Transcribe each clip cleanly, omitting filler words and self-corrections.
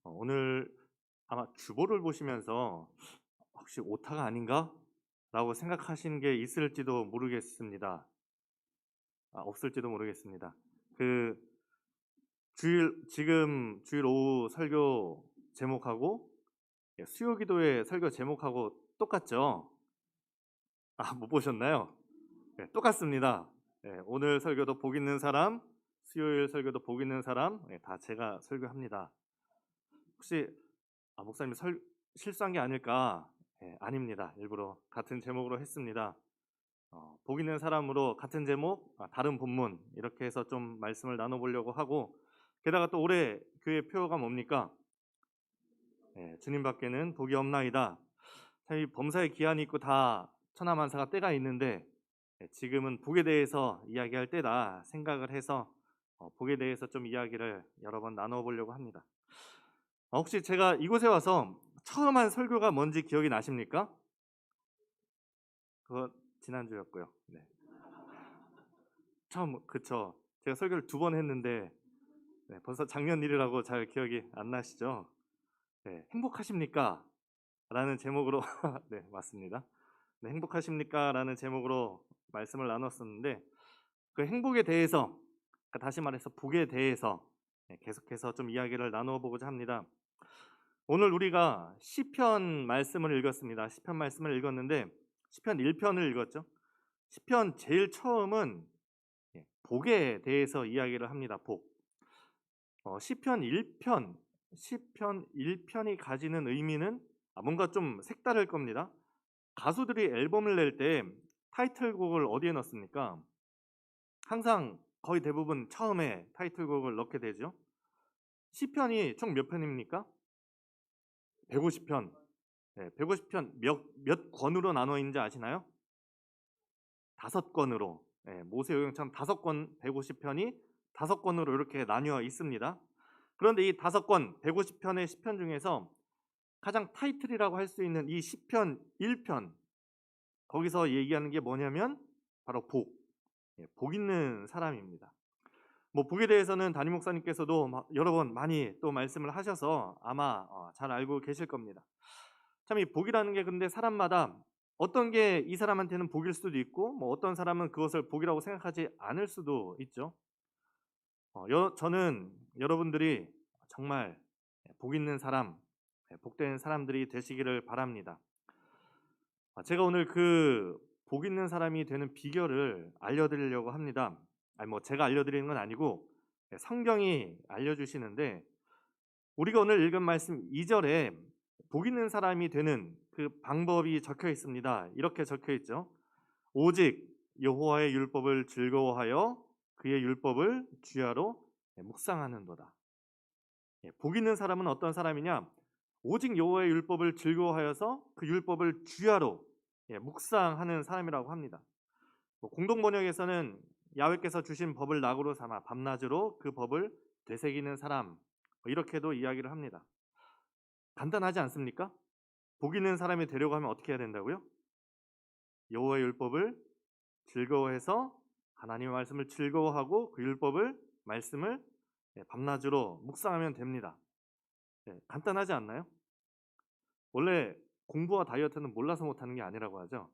오늘 아마 주보를 보시면서 '혹시 오타가 아닌가?' 라고 생각하시는 게 있을지도 모르겠습니다. 없을지도 모르겠습니다. 그 지금 주일 오후 설교 제목하고 수요 기도의 설교 제목하고 똑같죠? 못 보셨나요? 네, 똑같습니다. 오늘 설교도 복 있는 사람, 수요일 설교도 복 있는 사람, 다 제가 설교합니다. 혹시 목사님 실수한 게 아닐까? 아닙니다. 일부러 같은 제목으로 했습니다. 복 있는 사람으로 같은 제목, 다른 본문 이렇게 해서 좀 말씀을 나눠보려고 하고, 게다가 또 올해 교회 표어가 뭡니까? 주님밖에는 복이 없나이다. 참 이 범사의 기한이 있고 다 천하만사가 때가 있는데 지금은 복에 대해서 이야기할 때다 생각을 해서 복에 대해서 좀 이야기를 여러 번 나눠보려고 합니다. 혹시 제가 이곳에 와서 처음 한 설교가 뭔지 기억이 나십니까? 그거 지난주였고요. 네. 그쵸. 제가 설교를 2번 했는데 벌써 작년 일이라고 잘 기억이 안 나시죠? 네. "행복하십니까?" 라는 제목으로 네, 맞습니다. 네, "행복하십니까?" 라는 제목으로 말씀을 나눴었는데, 그 행복에 대해서, 다시 말해서 복에 대해서 계속해서 좀 이야기를 나누어 보고자 합니다. 오늘 우리가 시편 말씀을 읽었습니다. 시편 말씀을 읽었는데 시편 1편을 읽었죠. 시편 제일 처음은 복에 대해서 이야기를 합니다. 복. 시편 1편이 가지는 의미는 뭔가 좀 색다를 겁니다. 가수들이 앨범을 낼 때 타이틀곡을 어디에 넣습니까? 항상 거의 대부분 처음에 타이틀곡을 넣게 되죠. 시편이 총 몇 편입니까? 150편. 150편 몇 권으로 나눠 있는지 아시나요? 5권으로. 모세오경처럼 5권 150편이 5권으로 이렇게 나뉘어 있습니다. 그런데 이 5권 150편의 시편 중에서 가장 타이틀이라고 할 수 있는 이 시편 1편, 거기서 얘기하는 게 뭐냐면 바로 복 있는 사람입니다. 복에 대해서는 담임 목사님께서도 여러 번 많이 또 말씀을 하셔서 아마 잘 알고 계실 겁니다. 참 이 복이라는 게 근데 사람마다 어떤 게 이 사람한테는 복일 수도 있고 어떤 사람은 그것을 복이라고 생각하지 않을 수도 있죠. 저는 여러분들이 정말 복 있는 사람, 복된 사람들이 되시기를 바랍니다. 제가 오늘 그 복 있는 사람이 되는 비결을 알려드리려고 합니다. 제가 알려드리는 건 아니고 성경이 알려주시는데, 우리가 오늘 읽은 말씀 2절에 복 있는 사람이 되는 그 방법이 적혀 있습니다. 이렇게 적혀 있죠. 오직 여호와의 율법을 즐거워하여 그의 율법을 주야로 묵상하는도다. 복 있는 사람은 어떤 사람이냐? 오직 여호와의 율법을 즐거워하여서 그 율법을 주야로 묵상하는 사람이라고 합니다. 공동 번역에서는 야훼께서 주신 법을 낙으로 삼아 밤낮으로 그 법을 되새기는 사람, 이렇게도 이야기를 합니다. 간단하지 않습니까? 복 있는 사람이 되려고 하면 어떻게 해야 된다고요? 여호와의 율법을 즐거워해서 하나님의 말씀을 즐거워하고 그 율법을 말씀을 밤낮으로 묵상하면 됩니다. 간단하지 않나요? 원래 공부와 다이어트는 몰라서 못하는 게 아니라고 하죠.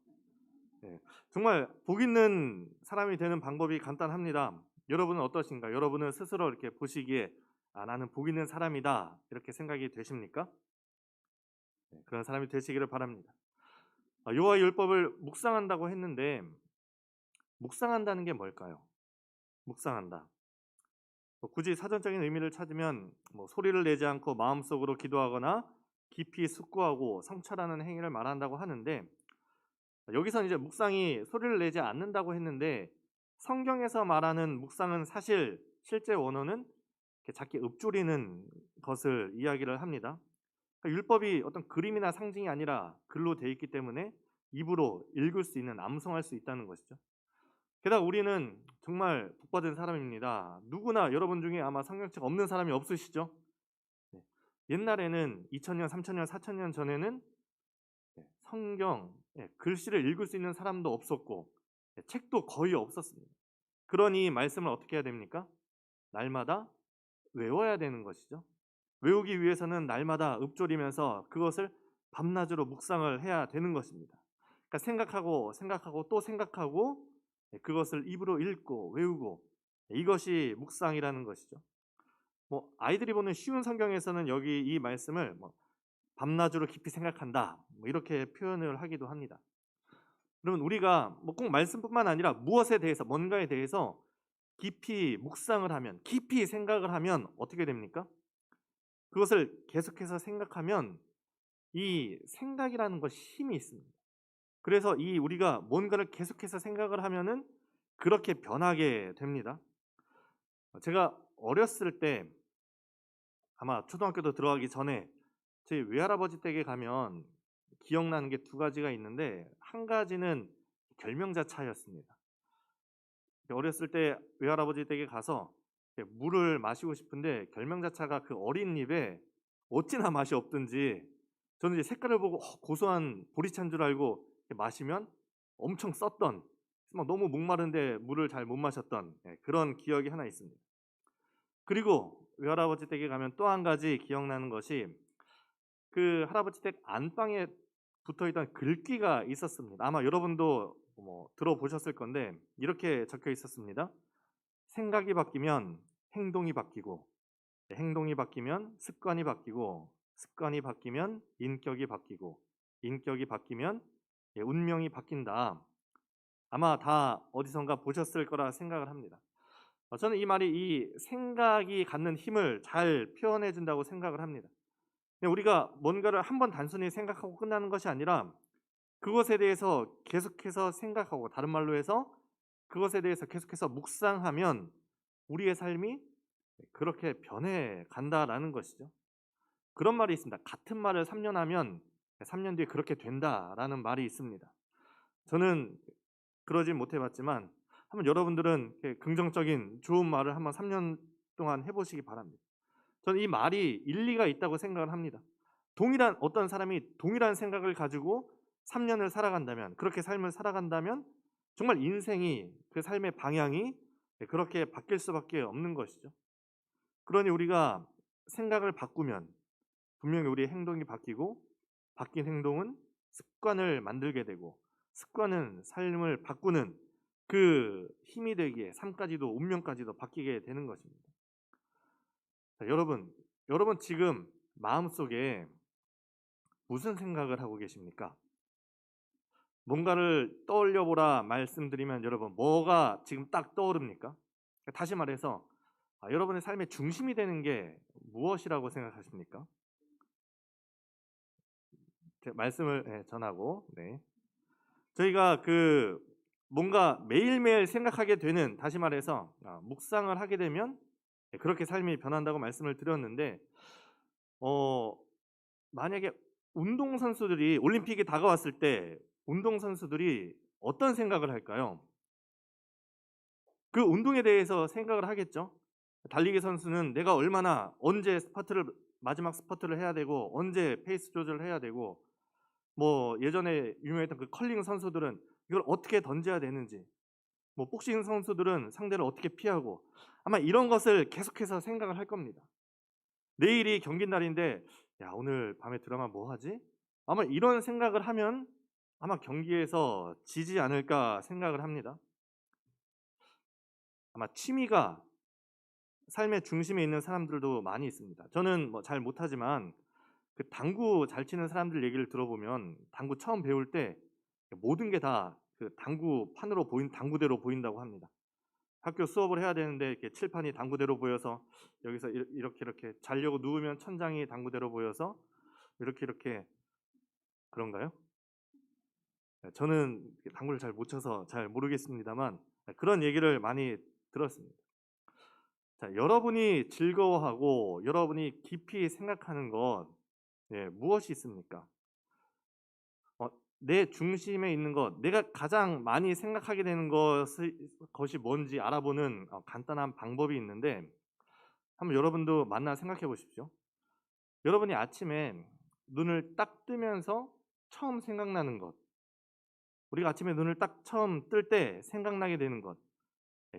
정말 복 있는 사람이 되는 방법이 간단합니다. 여러분은 어떠신가요? 여러분은 스스로 이렇게 보시기에 나는 복 있는 사람이다 이렇게 생각이 되십니까? 그런 사람이 되시기를 바랍니다. 여호와의 율법을 묵상한다고 했는데 묵상한다는 게 뭘까요? 묵상한다. 굳이 사전적인 의미를 찾으면 소리를 내지 않고 마음속으로 기도하거나 깊이 숙고하고 성찰하는 행위를 말한다고 하는데, 여기서 이제 묵상이 소리를 내지 않는다고 했는데 성경에서 말하는 묵상은 사실 실제 원어는 작게 읊조리는 것을 이야기를 합니다. 율법이 어떤 그림이나 상징이 아니라 글로 되어 있기 때문에 입으로 읽을 수 있는, 암송할 수 있다는 것이죠. 게다가 우리는 정말 복받은 사람입니다. 누구나 여러분 중에 아마 성경책 없는 사람이 없으시죠? 옛날에는 2000년, 3000년, 4000년 전에는 성경 글씨를 읽을 수 있는 사람도 없었고 책도 거의 없었습니다. 그러니 말씀을 어떻게 해야 됩니까? 날마다 외워야 되는 것이죠. 외우기 위해서는 날마다 읊조리면서 그것을 밤낮으로 묵상을 해야 되는 것입니다. 그러니까 생각하고 또 생각하고 그것을 입으로 읽고 외우고 이것이 묵상이라는 것이죠. 아이들이 보는 쉬운 성경에서는 여기 이 말씀을 밤낮으로 깊이 생각한다 이렇게 표현을 하기도 합니다. 그러면 우리가 꼭 말씀뿐만 아니라 무엇에 대해서 뭔가에 대해서 깊이 묵상을 하면 깊이 생각을 하면 어떻게 됩니까? 그것을 계속해서 생각하면 이 생각이라는 것이 힘이 있습니다. 그래서 이 우리가 뭔가를 계속해서 생각을 하면은 그렇게 변하게 됩니다. 제가 어렸을 때 아마 초등학교도 들어가기 전에 저희 외할아버지 댁에 가면 기억나는 게 두 가지가 있는데 한 가지는 결명자차였습니다. 어렸을 때 외할아버지 댁에 가서 물을 마시고 싶은데 결명자차가 그 어린 입에 어찌나 맛이 없든지 저는 이제 색깔을 보고 고소한 보리차인 줄 알고 마시면 엄청 썼던 너무 목마른데 물을 잘 못 마셨던 그런 기억이 하나 있습니다. 그리고 외할아버지 댁에 가면 또 한 가지 기억나는 것이 그 할아버지 댁 안방에 붙어있던 글귀가 있었습니다. 아마 여러분도 들어보셨을 건데 이렇게 적혀 있었습니다. 생각이 바뀌면 행동이 바뀌고 행동이 바뀌면 습관이 바뀌고 습관이 바뀌면 인격이 바뀌고 인격이 바뀌면 운명이 바뀐다. 아마 다 어디선가 보셨을 거라 생각을 합니다. 저는 이 말이 이 생각이 갖는 힘을 잘 표현해 준다고 생각을 합니다. 우리가 뭔가를 한번 단순히 생각하고 끝나는 것이 아니라 그것에 대해서 계속해서 생각하고 다른 말로 해서 그것에 대해서 계속해서 묵상하면 우리의 삶이 그렇게 변해 간다라는 것이죠. 그런 말이 있습니다. 같은 말을 3년 하면 3년 뒤에 그렇게 된다라는 말이 있습니다. 저는 그러진 못해봤지만 한번 여러분들은 긍정적인 좋은 말을 한번 3년 동안 해보시기 바랍니다. 저는 이 말이 일리가 있다고 생각을 합니다. 어떤 사람이 동일한 생각을 가지고 3년을 살아간다면 그렇게 삶을 살아간다면 정말 인생이 그 삶의 방향이 그렇게 바뀔 수밖에 없는 것이죠. 그러니 우리가 생각을 바꾸면 분명히 우리의 행동이 바뀌고 바뀐 행동은 습관을 만들게 되고 습관은 삶을 바꾸는 그 힘이 되기에 삶까지도 운명까지도 바뀌게 되는 것입니다. 자, 여러분 지금 마음속에 무슨 생각을 하고 계십니까? 뭔가를 떠올려 보라 말씀드리면 여러분 뭐가 지금 딱 떠오릅니까? 다시 말해서 여러분의 삶의 중심이 되는 게 무엇이라고 생각하십니까? 말씀을 전하고 저희가 뭔가 매일매일 생각하게 되는 다시 말해서 묵상을 하게 되면 그렇게 삶이 변한다고 말씀을 드렸는데 만약에 운동선수들이 올림픽이 다가왔을 때 운동선수들이 어떤 생각을 할까요? 그 운동에 대해서 생각을 하겠죠. 달리기 선수는 내가 얼마나 언제 마지막 스퍼트를 해야 되고 언제 페이스 조절을 해야 되고 예전에 유명했던 그 컬링 선수들은 이걸 어떻게 던져야 되는지 복싱 선수들은 상대를 어떻게 피하고 아마 이런 것을 계속해서 생각을 할 겁니다. 내일이 경기 날인데 야 오늘 밤에 드라마 뭐 하지? 아마 이런 생각을 하면 아마 경기에서 지지 않을까 생각을 합니다. 아마 취미가 삶의 중심에 있는 사람들도 많이 있습니다. 저는 잘 못하지만 그 당구 잘 치는 사람들 얘기를 들어보면 당구 처음 배울 때 모든 게 다 그 당구판으로 당구대로 보인다고 합니다. 학교 수업을 해야 되는데 이렇게 칠판이 당구대로 보여서 여기서 이렇게 자려고 누우면 천장이 당구대로 보여서 이렇게 그런가요? 저는 당구를 잘 못 쳐서 잘 모르겠습니다만 그런 얘기를 많이 들었습니다. 자, 여러분이 즐거워하고 여러분이 깊이 생각하는 것 무엇이 있습니까? 내 중심에 있는 것, 내가 가장 많이 생각하게 되는 것이 뭔지 알아보는 간단한 방법이 있는데 한번 여러분도 만나 생각해 보십시오. 여러분이 아침에 눈을 딱 뜨면서 처음 생각나는 것, 우리가 아침에 눈을 딱 처음 뜰 때 생각나게 되는 것,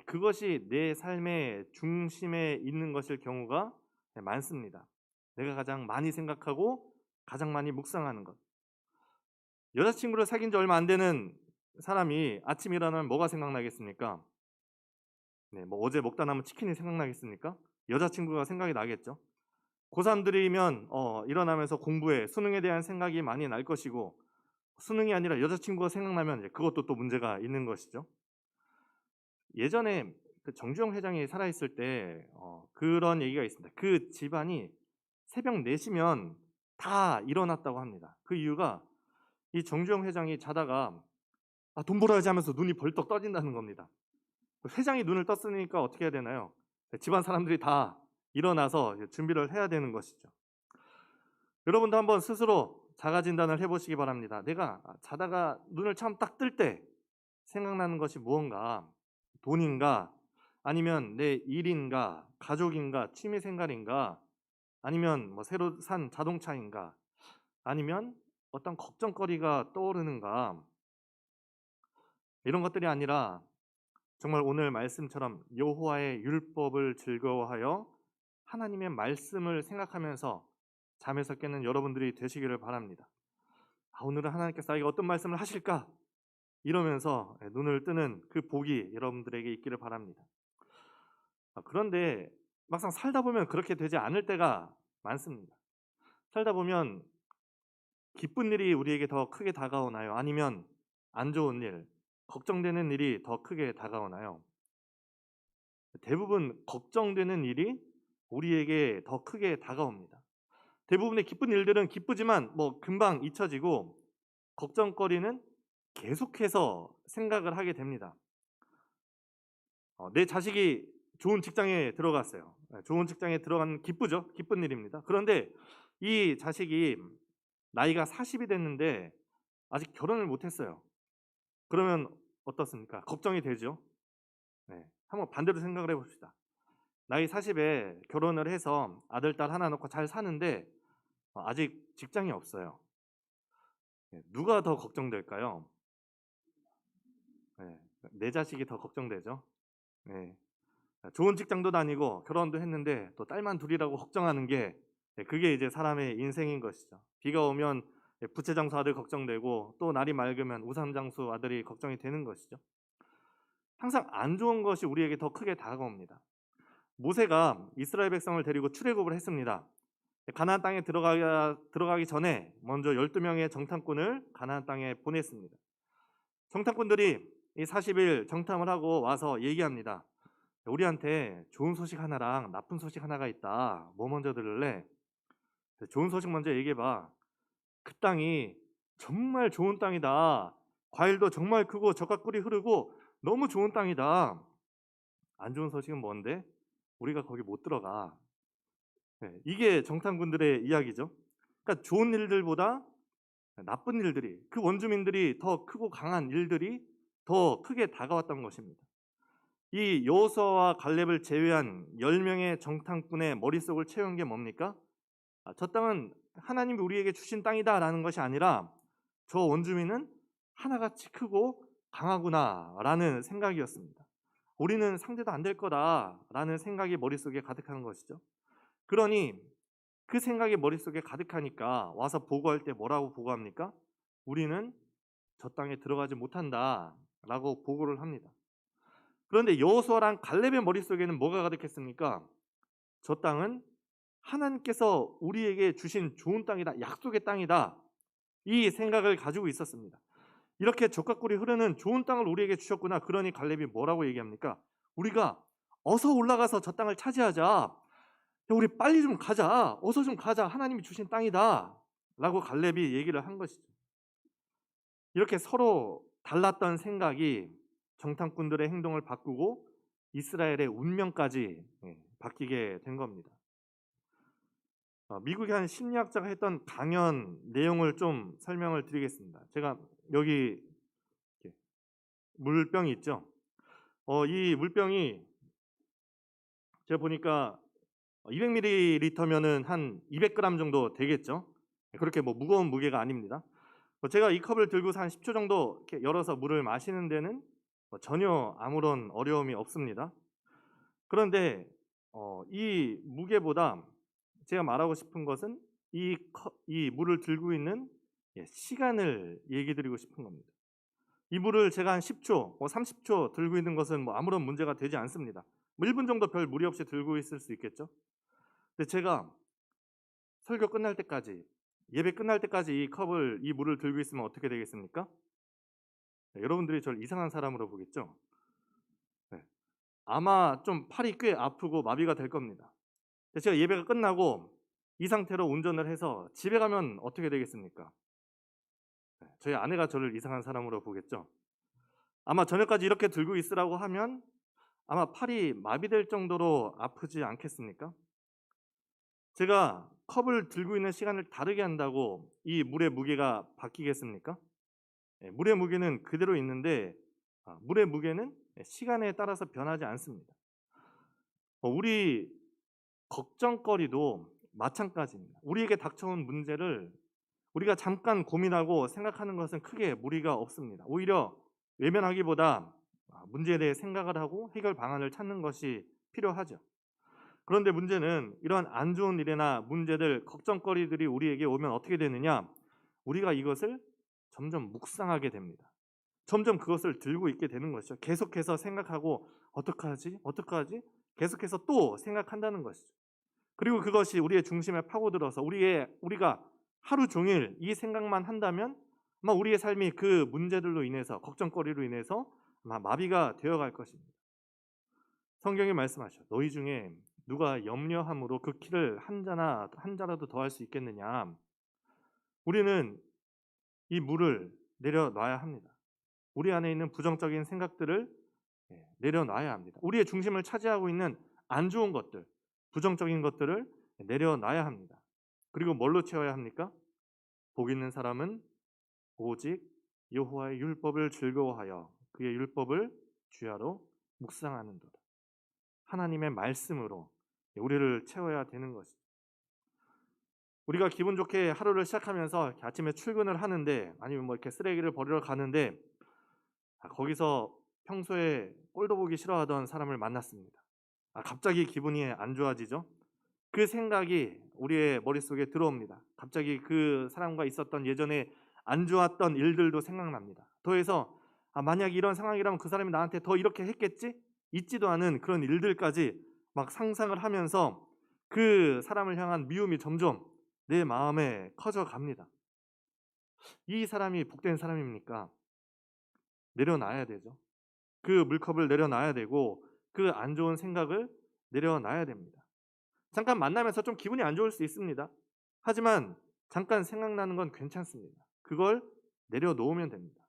그것이 내 삶의 중심에 있는 것일 경우가 많습니다. 내가 가장 많이 생각하고 가장 많이 묵상하는 것. 여자친구를 사귄 지 얼마 안 되는 사람이 아침 일어나면 뭐가 생각나겠습니까? 네, 뭐 어제 먹다 남은 치킨이 생각나겠습니까? 여자친구가 생각이 나겠죠. 고3들이면 일어나면서 공부에 수능에 대한 생각이 많이 날 것이고, 수능이 아니라 여자친구가 생각나면 이제 그것도 또 문제가 있는 것이죠. 예전에 그 정주영 회장이 살아있을 때 그런 얘기가 있습니다. 그 집안이 새벽 4시면 다 일어났다고 합니다. 그 이유가 이 정주영 회장이 자다가 돈 벌어야지 하면서 눈이 벌떡 떠진다는 겁니다. 회장이 눈을 떴으니까 어떻게 해야 되나요? 집안 사람들이 다 일어나서 준비를 해야 되는 것이죠. 여러분도 한번 스스로 자가 진단을 해보시기 바랍니다. 내가 자다가 눈을 처음 딱 뜰 때 생각나는 것이 무언가? 돈인가? 아니면 내 일인가? 가족인가? 취미 생활인가? 아니면 뭐 새로 산 자동차인가? 아니면 어떤 걱정거리가 떠오르는가? 이런 것들이 아니라 정말 오늘 말씀처럼 여호와의 율법을 즐거워하여 하나님의 말씀을 생각하면서 잠에서 깨는 여러분들이 되시기를 바랍니다. 오늘은 하나님께서 나에게 어떤 말씀을 하실까? 이러면서 눈을 뜨는 그 복이 여러분들에게 있기를 바랍니다. 그런데 막상 살다 보면 그렇게 되지 않을 때가 많습니다. 살다 보면 기쁜 일이 우리에게 더 크게 다가오나요? 아니면 안 좋은 일, 걱정되는 일이 더 크게 다가오나요? 대부분 걱정되는 일이 우리에게 더 크게 다가옵니다. 대부분의 기쁜 일들은 기쁘지만 뭐 금방 잊혀지고, 걱정거리는 계속해서 생각을 하게 됩니다. 내 자식이 좋은 직장에 들어갔어요. 좋은 직장에 들어가는 기쁘죠. 기쁜 일입니다. 그런데 이 자식이 나이가 40이 됐는데 아직 결혼을 못했어요. 그러면 어떻습니까? 걱정이 되죠. 네, 한번 반대로 생각을 해봅시다. 나이 40에 결혼을 해서 아들, 딸 하나 놓고 잘 사는데 아직 직장이 없어요. 누가 더 걱정될까요? 네, 내 자식이 더 걱정되죠. 네, 좋은 직장도 다니고 결혼도 했는데 또 딸만 둘이라고 걱정하는 게, 그게 이제 사람의 인생인 것이죠. 비가 오면 부채장수 아들 걱정되고, 또 날이 맑으면 우산장수 아들이 걱정이 되는 것이죠. 항상 안 좋은 것이 우리에게 더 크게 다가옵니다. 모세가 이스라엘 백성을 데리고 출애굽을 했습니다. 가나안 땅에 들어가기 전에 먼저 12명의 정탐꾼을 가나안 땅에 보냈습니다. 정탐꾼들이 이 40일 정탐을 하고 와서 얘기합니다. 우리한테 좋은 소식 하나랑 나쁜 소식 하나가 있다. 뭐 먼저 들을래? 좋은 소식 먼저 얘기해봐. 그 땅이 정말 좋은 땅이다. 과일도 정말 크고 젖과 꿀이 흐르고 너무 좋은 땅이다. 안 좋은 소식은 뭔데? 우리가 거기 못 들어가. 이게 정탐꾼들의 이야기죠. 그러니까 좋은 일들보다 나쁜 일들이, 그 원주민들이 더 크고 강한 일들이 더 크게 다가왔던 것입니다. 이 여호수아와 갈렙을 제외한 10명의 정탐꾼의 머릿속을 채운 게 뭡니까? 저 땅은 하나님이 우리에게 주신 땅이다 라는 것이 아니라, 저 원주민은 하나같이 크고 강하구나 라는 생각이었습니다. 우리는 상대도 안 될 거다 라는 생각이 머릿속에 가득하는 것이죠. 그러니 그 생각이 머릿속에 가득하니까 와서 보고할 때 뭐라고 보고합니까? 우리는 저 땅에 들어가지 못한다 라고 보고를 합니다. 그런데 여호수아랑 갈렙의 머릿속에는 뭐가 가득했습니까? 저 땅은 하나님께서 우리에게 주신 좋은 땅이다, 약속의 땅이다, 이 생각을 가지고 있었습니다. 이렇게 젖과 꿀이 흐르는 좋은 땅을 우리에게 주셨구나. 그러니 갈렙이 뭐라고 얘기합니까? 우리가 어서 올라가서 저 땅을 차지하자. 우리 빨리 좀 가자. 어서 좀 가자. 하나님이 주신 땅이다 라고 갈렙이 얘기를 한 것이죠. 이렇게 서로 달랐던 생각이 정탐꾼들의 행동을 바꾸고 이스라엘의 운명까지 바뀌게 된 겁니다. 미국의 한 심리학자가 했던 강연 내용을 좀 설명을 드리겠습니다. 제가 여기 물병이 있죠. 이 물병이 제가 보니까 200ml면은 한 200g 정도 되겠죠. 그렇게 뭐 무거운 무게가 아닙니다. 제가 이 컵을 들고서 한 10초 정도 이렇게 열어서 물을 마시는 데는 전혀 아무런 어려움이 없습니다. 그런데 이 무게보다 제가 말하고 싶은 것은 이 물을 들고 있는 시간을 얘기 드리고 싶은 겁니다. 이 물을 제가 한 10초, 30초 들고 있는 것은 아무런 문제가 되지 않습니다. 1분 정도 별 무리 없이 들고 있을 수 있겠죠. 근데 제가 설교 끝날 때까지, 예배 끝날 때까지 이 물을 들고 있으면 어떻게 되겠습니까? 여러분들이 저를 이상한 사람으로 보겠죠. 네. 아마 좀 팔이 꽤 아프고 마비가 될 겁니다. 근데 제가 예배가 끝나고 이 상태로 운전을 해서 집에 가면 어떻게 되겠습니까? 저희 아내가 저를 이상한 사람으로 보겠죠. 아마 저녁까지 이렇게 들고 있으라고 하면 아마 팔이 마비될 정도로 아프지 않겠습니까? 제가 컵을 들고 있는 시간을 다르게 한다고 이 물의 무게가 바뀌겠습니까? 물의 무게는 그대로 있는데 물의 무게는 시간에 따라서 변하지 않습니다. 우리 걱정거리도 마찬가지입니다. 우리에게 닥쳐온 문제를 우리가 잠깐 고민하고 생각하는 것은 크게 무리가 없습니다. 오히려 외면하기보다 문제에 대해 생각을 하고 해결 방안을 찾는 것이 필요하죠. 그런데 문제는 이러한 안 좋은 일이나 문제들, 걱정거리들이 우리에게 오면 어떻게 되느냐? 우리가 이것을 점점 묵상하게 됩니다. 점점 그것을 들고 있게 되는 것이죠. 계속해서 생각하고 어떡하지? 어떡하지? 계속해서 또 생각한다는 것이죠. 그리고 그것이 우리의 중심에 파고들어서 우리가 하루 종일 이 생각만 한다면 아마 우리의 삶이 그 문제들로 인해서 걱정거리로 인해서 아마 마비가 되어갈 것입니다. 성경이 말씀하셔. 너희 중에 누가 염려함으로 그 키를 한 자라도 더할 수 있겠느냐. 우리는 이 물을 내려놔야 합니다. 우리 안에 있는 부정적인 생각들을 내려놔야 합니다. 우리의 중심을 차지하고 있는 안 좋은 것들, 부정적인 것들을 내려놔야 합니다. 그리고 뭘로 채워야 합니까? 복 있는 사람은 오직 여호와의 율법을 즐거워하여 그의 율법을 주야로 묵상하는도다. 하나님의 말씀으로 우리를 채워야 되는 것이죠. 우리가 기분 좋게 하루를 시작하면서 아침에 출근을 하는데 아니면 이렇게 쓰레기를 버리러 가는데 거기서 평소에 꼴도 보기 싫어하던 사람을 만났습니다. 갑자기 기분이 안 좋아지죠. 그 생각이 우리의 머릿속에 들어옵니다. 갑자기 그 사람과 있었던 예전에 안 좋았던 일들도 생각납니다. 더해서 만약 이런 상황이라면 그 사람이 나한테 더 이렇게 했겠지? 있지도 않은 그런 일들까지 막 상상을 하면서 그 사람을 향한 미움이 점점 내 마음에 커져갑니다. 이 사람이 복된 사람입니까? 내려놔야 되죠. 그 물컵을 내려놔야 되고 그 안 좋은 생각을 내려놔야 됩니다. 잠깐 만나면서 좀 기분이 안 좋을 수 있습니다. 하지만 잠깐 생각나는 건 괜찮습니다. 그걸 내려놓으면 됩니다.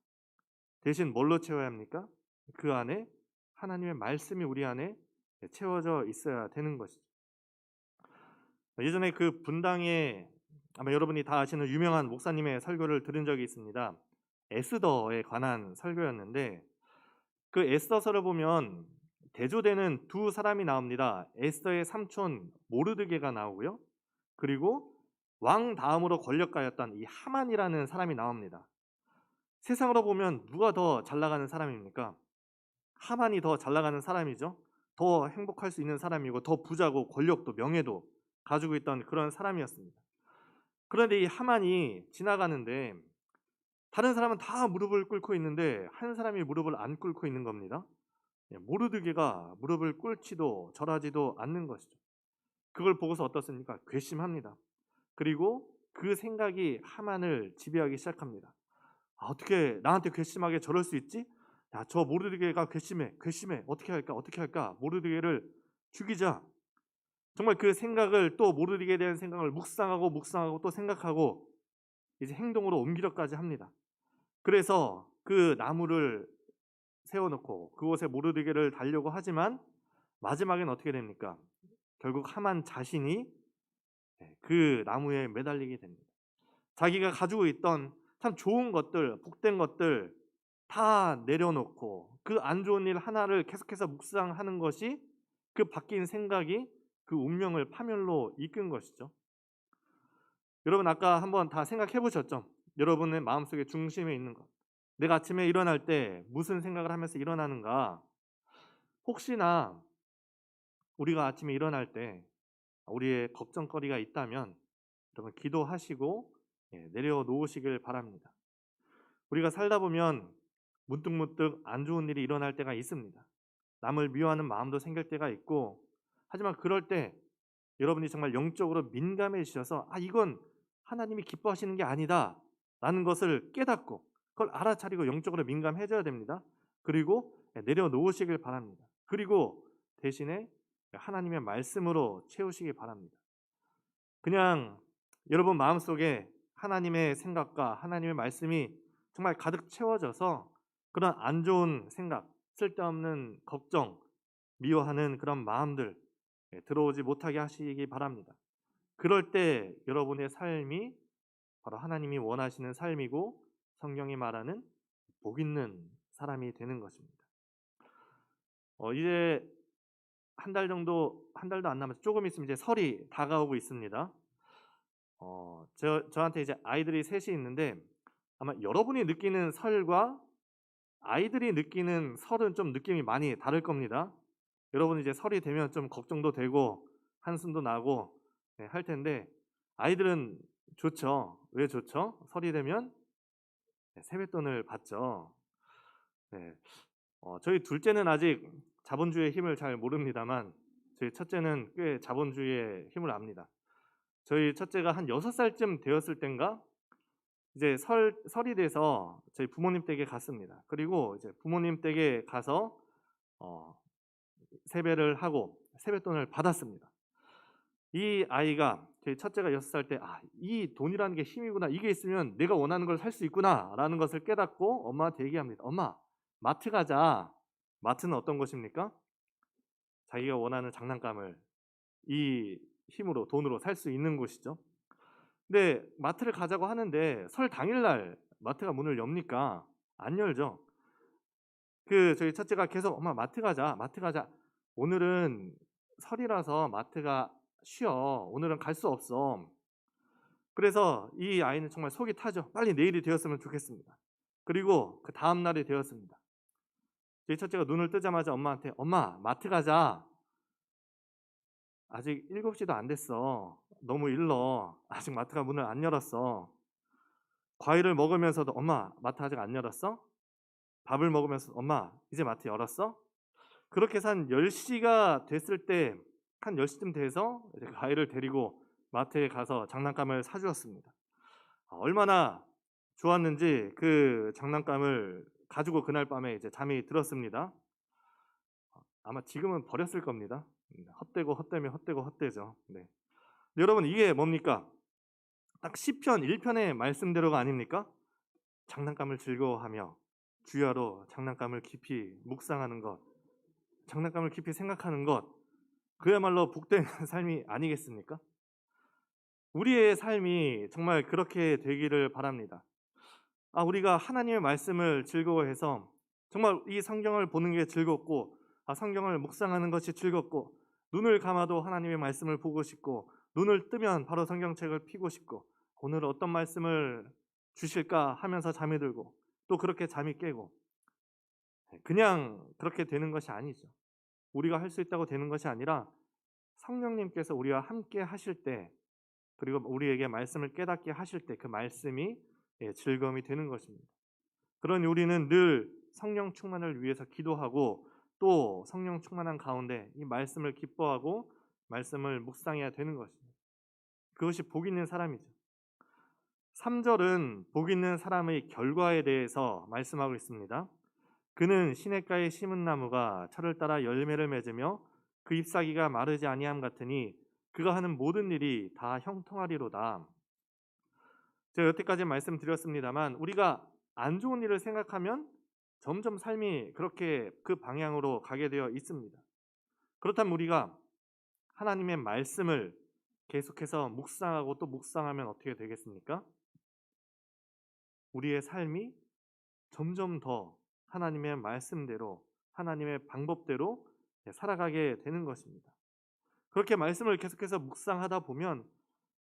대신 뭘로 채워야 합니까? 그 안에 하나님의 말씀이 우리 안에 채워져 있어야 되는 것이죠. 예전에 그 분당에 아마 여러분이 다 아시는 유명한 목사님의 설교를 들은 적이 있습니다. 에스더에 관한 설교였는데 그 에스더서를 보면 대조되는 두 사람이 나옵니다. 에스더의 삼촌 모르드게가 나오고요. 그리고 왕 다음으로 권력가였던 이 하만이라는 사람이 나옵니다. 세상으로 보면 누가 더 잘 나가는 사람입니까? 하만이 더 잘 나가는 사람이죠. 더 행복할 수 있는 사람이고 더 부자고 권력도 명예도 가지고 있던 그런 사람이었습니다. 그런데 이 하만이 지나가는데 다른 사람은 다 무릎을 꿇고 있는데 한 사람이 무릎을 안 꿇고 있는 겁니다. 모르드게가 무릎을 꿇지도 절하지도 않는 것이죠. 그걸 보고서 어떻습니까? 괘씸합니다. 그리고 그 생각이 하만을 지배하기 시작합니다. 어떻게 나한테 괘씸하게 저럴 수 있지? 야, 저 모르드게가 괘씸해. 어떻게 할까? 모르드게를 죽이자. 정말 그 생각을 또 모르드게에 대한 생각을 묵상하고 또 생각하고 이제 행동으로 옮기려까지 합니다. 그래서 그 나무를 세워놓고 그곳에 모르드게를 달려고 하지만 마지막엔 어떻게 됩니까? 결국 하만 자신이 그 나무에 매달리게 됩니다. 자기가 가지고 있던 참 좋은 것들, 복된 것들 다 내려놓고 그 안 좋은 일 하나를 계속해서 묵상하는 것이 그 바뀐 생각이 그 운명을 파멸로 이끈 것이죠. 여러분 아까 한번 다 생각해 보셨죠? 여러분의 마음속에 중심에 있는 것. 내가 아침에 일어날 때 무슨 생각을 하면서 일어나는가? 혹시나 우리가 아침에 일어날 때 우리의 걱정거리가 있다면 여러분 기도하시고 내려놓으시길 바랍니다. 우리가 살다 보면 문득문득 안 좋은 일이 일어날 때가 있습니다. 남을 미워하는 마음도 생길 때가 있고, 하지만 그럴 때 여러분이 정말 영적으로 민감해지셔서 이건 하나님이 기뻐하시는 게 아니다 라는 것을 깨닫고 그걸 알아차리고 영적으로 민감해져야 됩니다. 그리고 내려놓으시길 바랍니다. 그리고 대신에 하나님의 말씀으로 채우시기 바랍니다. 그냥 여러분 마음속에 하나님의 생각과 하나님의 말씀이 정말 가득 채워져서 그런 안 좋은 생각, 쓸데없는 걱정, 미워하는 그런 마음들 들어오지 못하게 하시기 바랍니다. 그럴 때 여러분의 삶이 바로 하나님이 원하시는 삶이고 성경이 말하는 복 있는 사람이 되는 것입니다. 이제 한 달도 안 남아서 조금 있으면 이제 설이 다가오고 있습니다. 저한테 이제 아이들이 셋이 있는데 아마 여러분이 느끼는 설과 아이들이 느끼는 설은 좀 느낌이 많이 다를 겁니다. 여러분 이제 설이 되면 좀 걱정도 되고 한숨도 나고 할 텐데 아이들은 좋죠. 왜 좋죠? 설이 되면 세뱃돈을 받죠. 네. 저희 둘째는 아직 자본주의의 힘을 잘 모릅니다만 저희 첫째는 꽤 자본주의의 힘을 압니다. 저희 첫째가 한 6살쯤 되었을 땐가 이제 설이 돼서 저희 부모님 댁에 갔습니다. 그리고 이제 부모님 댁에 가서 세배를 하고 세뱃돈을 받았습니다. 이 아이가 저희 첫째가 6살 때 이 돈이라는 게 힘이구나. 이게 있으면 내가 원하는 걸 살 수 있구나 라는 것을 깨닫고 엄마한테 얘기합니다. 엄마, 마트 가자. 마트는 어떤 곳입니까? 자기가 원하는 장난감을 이 힘으로 돈으로 살 수 있는 곳이죠. 근데 마트를 가자고 하는데 설 당일날 마트가 문을 엽니까? 안 열죠. 저희 첫째가 계속 엄마 마트 가자. 오늘은 설이라서 마트가 쉬어. 오늘은 갈 수 없어. 그래서 이 아이는 정말 속이 타죠. 빨리 내일이 되었으면 좋겠습니다. 그리고 그 다음 날이 되었습니다. 저희 첫째가 눈을 뜨자마자 엄마한테 엄마 마트 가자. 아직 7시도 안 됐어. 너무 일러. 아직 마트가 문을 안 열었어. 과일을 먹으면서도 엄마 마트 아직 안 열었어? 밥을 먹으면서 엄마 이제 마트 열었어? 그렇게 해서 한 10시가 됐을 때 한 10시쯤 돼서 이제 그 아이를 데리고 마트에 가서 장난감을 사주었습니다. 얼마나 좋았는지 그 장난감을 가지고 그날 밤에 이제 잠이 들었습니다. 아마 지금은 버렸을 겁니다. 헛되고 헛되면 헛되고 헛되죠. 네. 여러분 이게 뭡니까? 딱 시편 1편의 말씀대로가 아닙니까? 장난감을 즐거워하며 주야로 장난감을 깊이 묵상하는 것, 장난감을 깊이 생각하는 것, 그야말로 복된 삶이 아니겠습니까? 우리의 삶이 정말 그렇게 되기를 바랍니다. 우리가 하나님의 말씀을 즐거워해서 정말 이 성경을 보는 게 즐겁고 성경을 묵상하는 것이 즐겁고 눈을 감아도 하나님의 말씀을 보고 싶고 눈을 뜨면 바로 성경책을 펴고 싶고 오늘 어떤 말씀을 주실까 하면서 잠이 들고 또 그렇게 잠이 깨고 그냥 그렇게 되는 것이 아니죠. 우리가 할 수 있다고 되는 것이 아니라 성령님께서 우리와 함께 하실 때 그리고 우리에게 말씀을 깨닫게 하실 때 그 말씀이 즐거움이 되는 것입니다. 그러니 우리는 늘 성령 충만을 위해서 기도하고 또 성령 충만한 가운데 이 말씀을 기뻐하고 말씀을 묵상해야 되는 것입니다. 그것이 복 있는 사람이죠. 3절은 복 있는 사람의 결과에 대해서 말씀하고 있습니다. 그는 시냇가에 심은 나무가 철을 따라 열매를 맺으며 그 잎사귀가 마르지 아니함 같으니 그가 하는 모든 일이 다 형통하리로다. 제가 여태까지 말씀드렸습니다만 우리가 안 좋은 일을 생각하면 점점 삶이 그렇게 그 방향으로 가게 되어 있습니다. 그렇다면 우리가 하나님의 말씀을 계속해서 묵상하고 또 묵상하면 어떻게 되겠습니까? 우리의 삶이 점점 더 하나님의 말씀대로 하나님의 방법대로 살아가게 되는 것입니다. 그렇게 말씀을 계속해서 묵상하다 보면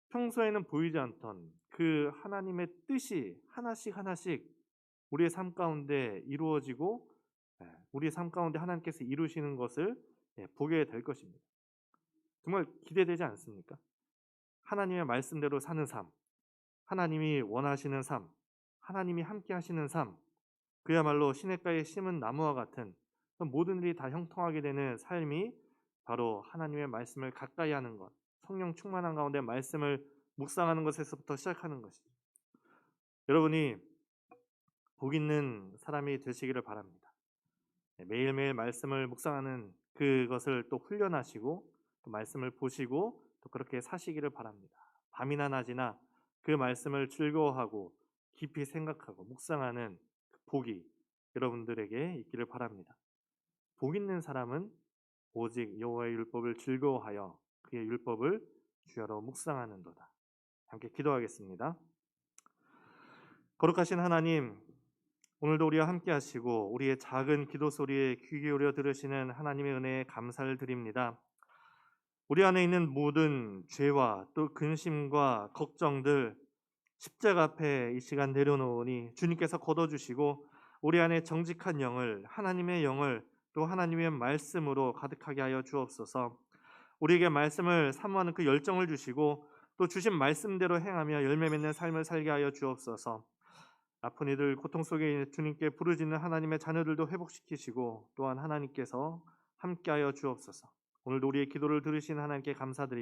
평소에는 보이지 않던 그 하나님의 뜻이 하나씩 우리의 삶 가운데 이루어지고 우리의 삶 가운데 하나님께서 이루시는 것을 보게 될 것입니다. 정말 기대되지 않습니까? 하나님의 말씀대로 사는 삶, 하나님이 원하시는 삶, 하나님이 함께 하시는 삶, 그야말로 시냇가에 심은 나무와 같은 모든 일이 다 형통하게 되는 삶이 바로 하나님의 말씀을 가까이 하는 것, 성령 충만한 가운데 말씀을 묵상하는 것에서부터 시작하는 것이죠. 여러분이 복 있는 사람이 되시기를 바랍니다. 매일매일 말씀을 묵상하는 그것을 또 훈련하시고 또 말씀을 보시고 또 그렇게 사시기를 바랍니다. 밤이나 낮이나 그 말씀을 즐거워하고 깊이 생각하고 묵상하는 그 복이 여러분들에게 있기를 바랍니다. 복 있는 사람은 오직 여호와의 율법을 즐거워하여 그의 율법을 주야로 묵상하는도다. 함께 기도하겠습니다. 거룩하신 하나님, 오늘도 우리와 함께 하시고 우리의 작은 기도 소리에 귀 기울여 들으시는 하나님의 은혜에 감사를 드립니다. 우리 안에 있는 모든 죄와 또 근심과 걱정들 십자가 앞에 이 시간 내려놓으니 주님께서 걷어주시고 우리 안에 정직한 영을, 하나님의 영을 또 하나님의 말씀으로 가득하게 하여 주옵소서. 우리에게 말씀을 사모하는 그 열정을 주시고 또 주신 말씀대로 행하며 열매 맺는 삶을 살게 하여 주옵소서. 아픈 이들 고통 속에 주님께 부르짖는 하나님의 자녀들도 회복시키시고 또한 하나님께서 함께하여 주옵소서. 오늘도 우리의 기도를 들으신 하나님께 감사드립니다.